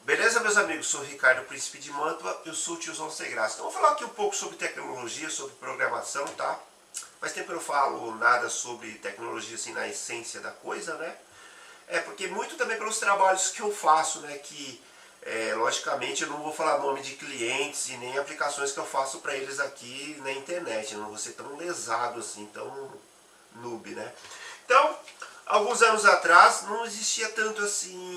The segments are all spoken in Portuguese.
Beleza, meus amigos? Sou o Ricardo Príncipe de Mantua, eu sou o tiozão sem graça. Então, vou falar aqui um pouco sobre tecnologia, sobre programação, tá? Faz tempo que eu não falo nada sobre tecnologia assim na essência da coisa, né? Porque muito também pelos trabalhos que eu faço, né? Logicamente eu não vou falar nome de clientes e nem aplicações que eu faço para eles aqui na internet. Eu não vou ser tão lesado assim, tão noob, né? Então, alguns anos atrás não existia tanto assim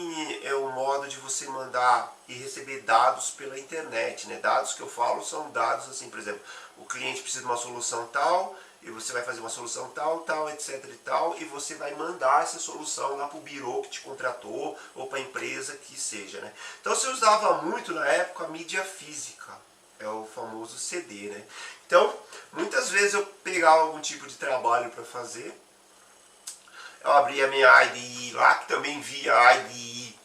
o modo de você mandar e receber dados pela internet, né? Dados que eu falo são dados assim, por exemplo, o cliente precisa de uma solução tal e você vai fazer uma solução tal, tal, etc e tal, e você vai mandar essa solução lá para o birô que te contratou ou para a empresa que seja, né? Então você usava muito na época a mídia física, é o famoso CD, né? Então, muitas vezes eu pegava algum tipo de trabalho para fazer, eu abria a minha IDE lá, que também via a IDE,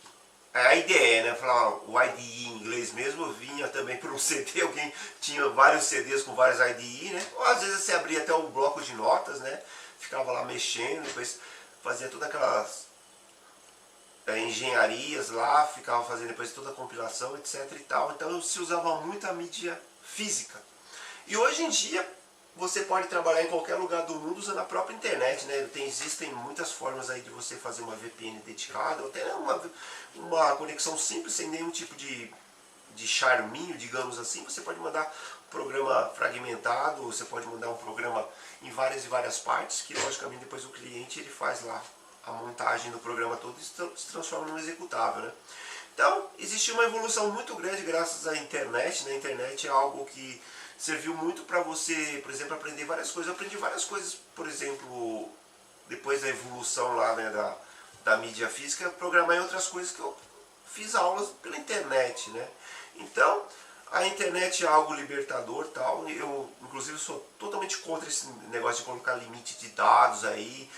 a IDE, né? Falava o IDE em inglês mesmo, vinha também por um CD, alguém tinha vários CDs com vários IDE, né? Ou às vezes você abria até um bloco de notas, né? Ficava lá mexendo, depois fazia todas aquelas engenharias lá, ficava fazendo depois toda a compilação, etc e tal. Então se usava muito a mídia física. E hoje em dia você pode trabalhar em qualquer lugar do mundo usando a própria internet, né? Existem muitas formas aí de você fazer uma VPN dedicada, ou até uma conexão simples, sem nenhum tipo de charminho, digamos assim. Você pode mandar um programa fragmentado, você pode mandar um programa em várias e várias partes, que logicamente depois o cliente ele faz lá a montagem do programa todo e se transforma num executável, né? Então, existe uma evolução muito grande graças à internet, né? A internet é algo que serviu muito para você, por exemplo, aprender várias coisas. Eu aprendi várias coisas, por exemplo, depois da evolução lá, né, da mídia física, programar em outras coisas que eu fiz aulas pela internet, né? Então, a internet é algo libertador, tal. Eu, inclusive, sou totalmente contra esse negócio de colocar limite de dados aí.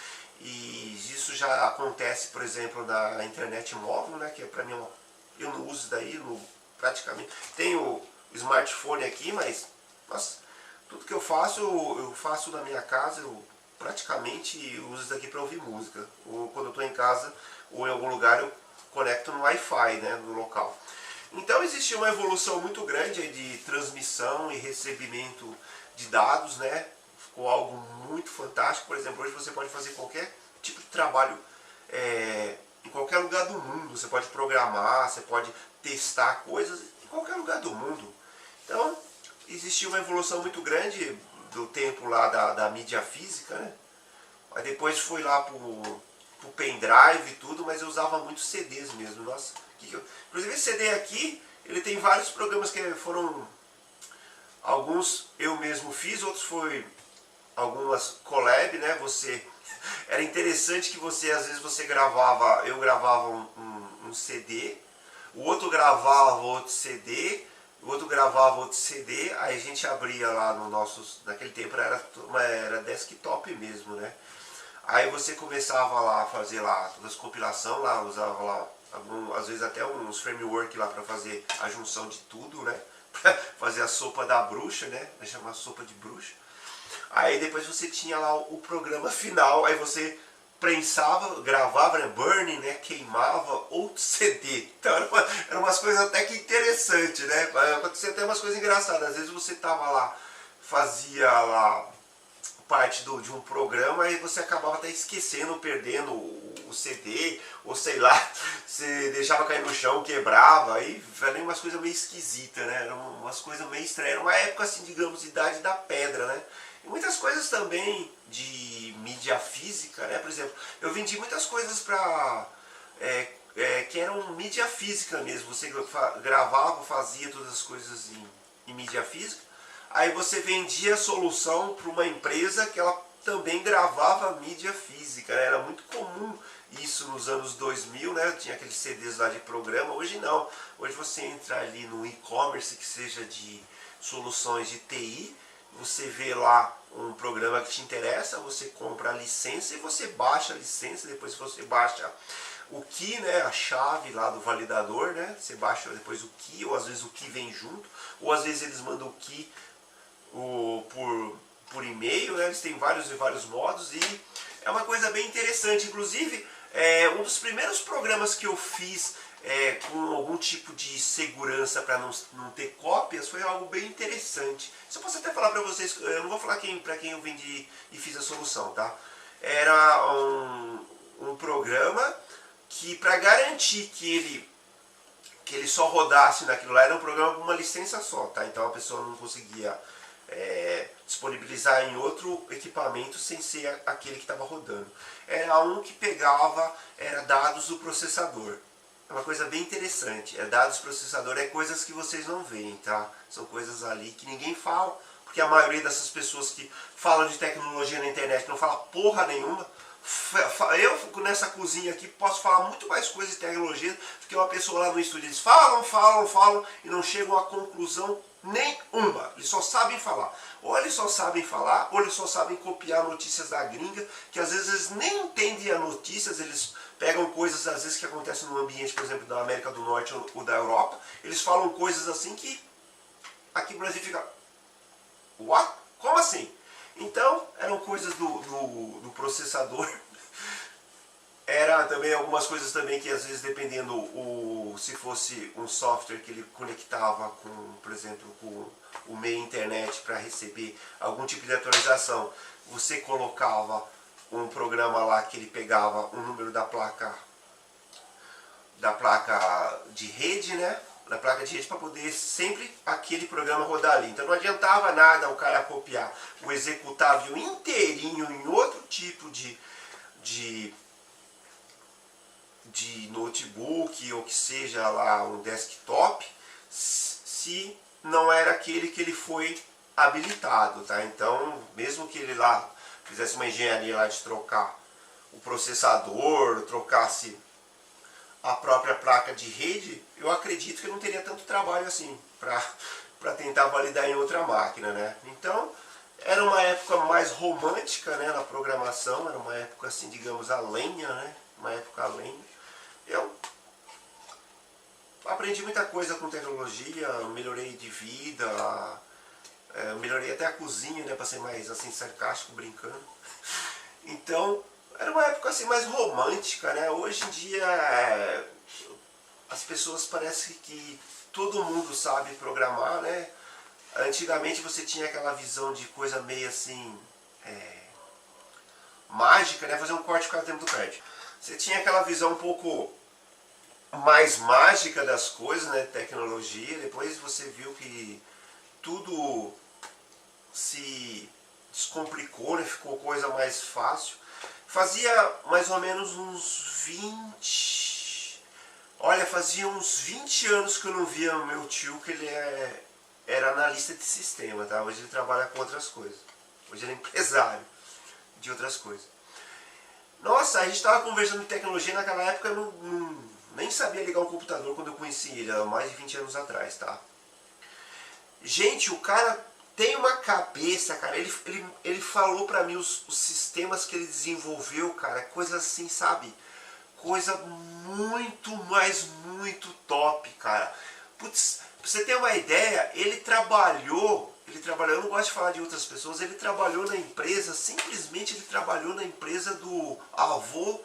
E isso já acontece, por exemplo, na internet móvel, né? Que para mim eu não uso isso daí, praticamente. Tenho o smartphone aqui, mas nossa, tudo que eu faço na minha casa, eu praticamente uso isso daqui para ouvir música. Ou quando eu estou em casa ou em algum lugar eu conecto no Wi-Fi, né, no local. Então existe uma evolução muito grande aí de transmissão e recebimento de dados, né? Ficou algo muito fantástico. Por exemplo, hoje você pode fazer qualquer tipo de trabalho em qualquer lugar do mundo. Você pode programar, você pode testar coisas em qualquer lugar do mundo. Então, existiu uma evolução muito grande do tempo lá da mídia física, né? Aí depois foi lá pro pendrive e tudo, mas eu usava muito CDs mesmo. Nossa, inclusive esse CD aqui, ele tem vários programas que foram... Alguns eu mesmo fiz, outros foi algumas collab, né? Era interessante que às vezes você gravava, eu gravava um CD, o outro gravava outro CD, o outro gravava outro CD, aí a gente abria lá no nosso, naquele tempo era desktop mesmo, né? Aí você começava lá a fazer lá todas as compilações, lá usava lá às vezes até uns framework lá para fazer a junção de tudo, né? Pra fazer a sopa da bruxa, né? Vai chamar sopa de bruxa. Aí depois você tinha lá o programa final, aí você prensava, gravava, né, burning, né, queimava outro CD. Então eram umas coisas até que interessantes, né? Acontecia até umas coisas engraçadas. Às vezes você tava lá, fazia lá parte de um programa e você acabava até esquecendo, perdendo o CD, ou sei lá, você deixava cair no chão, quebrava, aí eram umas coisas meio esquisitas, né? Eram umas coisas meio estranhas. Era uma época assim, digamos, idade da pedra, né? E muitas coisas também de mídia física, né? Por exemplo, eu vendi muitas coisas para que eram mídia física mesmo. Você gravava, fazia todas as coisas em mídia física. Aí você vendia a solução para uma empresa que ela também gravava mídia física, né? Era muito comum isso nos anos 2000, né? Tinha aqueles CDs lá de programa. Hoje não. Hoje você entra ali no e-commerce que seja de soluções de TI, você vê lá um programa que te interessa, você compra a licença e você baixa a licença, depois você baixa o key, né, a chave lá do validador, né? Você baixa depois o key, ou às vezes o key vem junto, ou às vezes eles mandam o key por e-mail, né? Eles têm vários e vários modos e é uma coisa bem interessante. Inclusive, um dos primeiros programas que eu fiz com algum tipo de segurança para não ter cópias, foi algo bem interessante. Isso eu posso até falar para vocês, eu não vou falar para quem eu vendi e fiz a solução, tá? Era um programa que, para garantir que ele só rodasse naquilo lá, era um programa com uma licença só, tá? Então a pessoa não conseguia disponibilizar em outro equipamento sem ser aquele que estava rodando. Era um que pegava dados do processador. É uma coisa bem interessante. Dados do processador é coisas que vocês não veem, tá? São coisas ali que ninguém fala, porque a maioria dessas pessoas que falam de tecnologia na internet não fala porra nenhuma. Eu, nessa cozinha aqui, posso falar muito mais coisas de tecnologia do que uma pessoa lá no estúdio. Eles falam e não chegam a conclusão nenhuma. Eles só sabem falar. Ou eles só sabem falar, ou eles só sabem copiar notícias da gringa, que às vezes eles nem entendem as notícias, eles pegam coisas às vezes que acontecem no ambiente, por exemplo, da América do Norte ou da Europa, eles falam coisas assim que aqui no Brasil fica... What? Como assim? Então, eram coisas do processador. Era também algumas coisas também que às vezes dependendo se fosse um software que ele conectava com, por exemplo, com o meio internet para receber algum tipo de atualização, você colocava um programa lá que ele pegava o número da placa de rede, né? Da placa de rede para poder sempre aquele programa rodar ali. Então não adiantava nada o cara copiar o executável inteirinho em outro tipo de notebook ou que seja lá um desktop, se não era aquele que ele foi habilitado, tá? Então, mesmo que ele lá fizesse uma engenharia lá de trocar o processador, trocasse a própria placa de rede, eu acredito que não teria tanto trabalho assim para tentar validar em outra máquina, né? Então, era uma época mais romântica, né, na programação, era uma época assim, digamos, a lenha, né? Uma época a lenha. Eu aprendi muita coisa com tecnologia, melhorei de vida, melhorei até a cozinha, né, para ser mais assim sarcástico, brincando. Então, era uma época assim mais romântica, né? Hoje em dia as pessoas parece que todo mundo sabe programar, né? Antigamente você tinha aquela visão de coisa meio assim mágica, né? Fazer um corte por causa do tempo do card. Você tinha aquela visão um pouco mais mágica das coisas, né? Tecnologia. Depois você viu que tudo se descomplicou, né? Ficou coisa mais fácil. Fazia mais ou menos uns 20... Olha, fazia uns 20 anos que eu não via o meu tio, que ele era analista de sistema, tá? Hoje ele trabalha com outras coisas. Hoje ele é empresário de outras coisas. Nossa, a gente estava conversando de tecnologia naquela época, eu nem sabia ligar um computador quando eu conheci ele, há mais de 20 anos atrás, tá? Gente, o cara tem uma cabeça, cara, ele falou pra mim os sistemas que ele desenvolveu, cara, coisa assim, sabe? Coisa muito, mas muito top, cara. Putz, pra você ter uma ideia, ele trabalhou, eu não gosto de falar de outras pessoas, ele trabalhou na empresa, simplesmente ele trabalhou na empresa do avô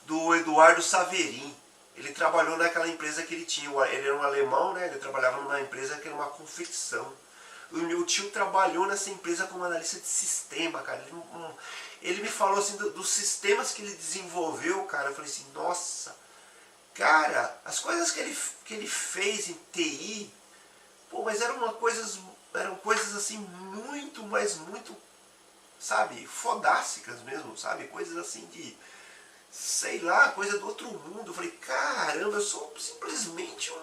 do Eduardo Saverin. Ele trabalhou naquela empresa que ele tinha, ele era um alemão, né? Ele trabalhava numa empresa que era uma confecção. O meu tio trabalhou nessa empresa como analista de sistema, cara. Ele me falou assim dos sistemas que ele desenvolveu, cara. Eu falei assim, nossa, cara, as coisas que ele fez em TI, pô, mas eram coisas assim muito, mas muito, sabe, fodásticas mesmo, sabe? Coisas assim de, sei lá, coisa do outro mundo. Eu falei, caramba, eu sou simplesmente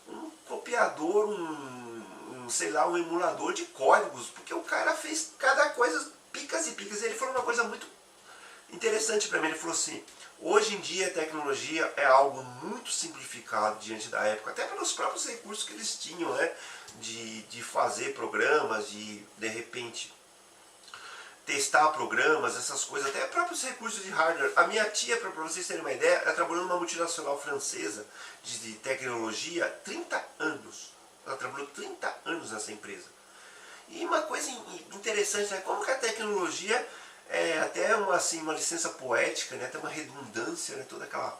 um copiador, sei lá, um emulador de códigos, porque o cara fez cada coisa, picas e picas. Ele falou uma coisa muito interessante para mim, ele falou assim, hoje em dia a tecnologia é algo muito simplificado diante da época, até pelos próprios recursos que eles tinham, né, de fazer programas, de repente testar programas, essas coisas, até próprios recursos de hardware. A minha tia, para vocês terem uma ideia, ela trabalhou numa multinacional francesa de tecnologia 30 anos. Ela trabalhou 30 anos nessa empresa. E uma coisa interessante é como que a tecnologia até assim, uma licença poética, né? Até uma redundância, né? Toda aquela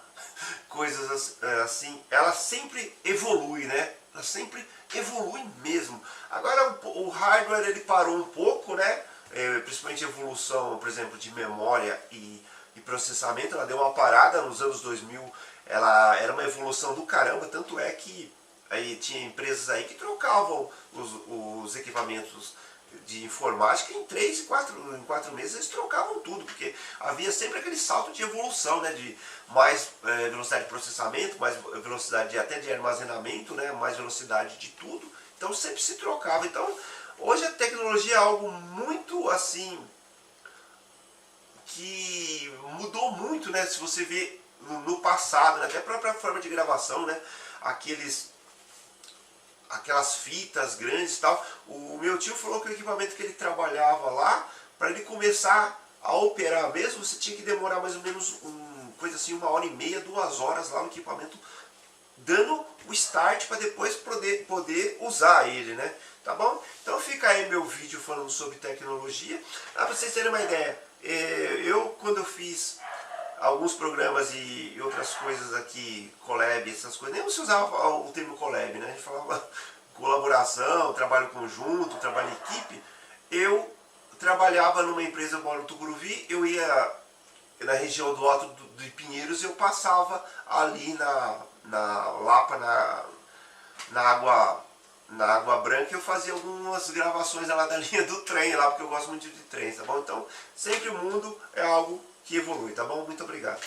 coisas assim, ela sempre evolui, né? Ela sempre evolui mesmo. Agora o hardware ele parou um pouco, né? Principalmente a evolução, por exemplo, de memória e processamento, ela deu uma parada nos anos 2000, ela era uma evolução do caramba, tanto é que aí tinha empresas aí que trocavam os equipamentos de informática em 4 meses eles trocavam tudo, porque havia sempre aquele salto de evolução, né, de mais velocidade de processamento, mais velocidade até de armazenamento, né, mais velocidade de tudo, então sempre se trocava. Então hoje a tecnologia é algo muito assim, que mudou muito, né, se você vê no passado, né, até a própria forma de gravação, né, aquelas fitas grandes e tal. O meu tio falou que o equipamento que ele trabalhava lá, para ele começar a operar mesmo, você tinha que demorar mais ou menos coisa assim, 1h30, 2 horas lá no equipamento, dando o start para depois poder usar ele, né? Tá bom? Então fica aí meu vídeo falando sobre tecnologia. Para vocês terem uma ideia, quando eu fiz alguns programas e outras coisas aqui, collab, essas coisas, nem se usava o termo collab, né? A gente falava colaboração, trabalho conjunto, trabalho em equipe. Eu trabalhava numa empresa, eu moro no Tucuruvi, eu ia na região do Alto de Pinheiros, eu passava ali na Lapa, na Água Branca, eu fazia algumas gravações lá da linha do trem, lá, porque eu gosto muito de trem, tá bom? Então, sempre o mundo é algo que evolui, tá bom? Muito obrigado.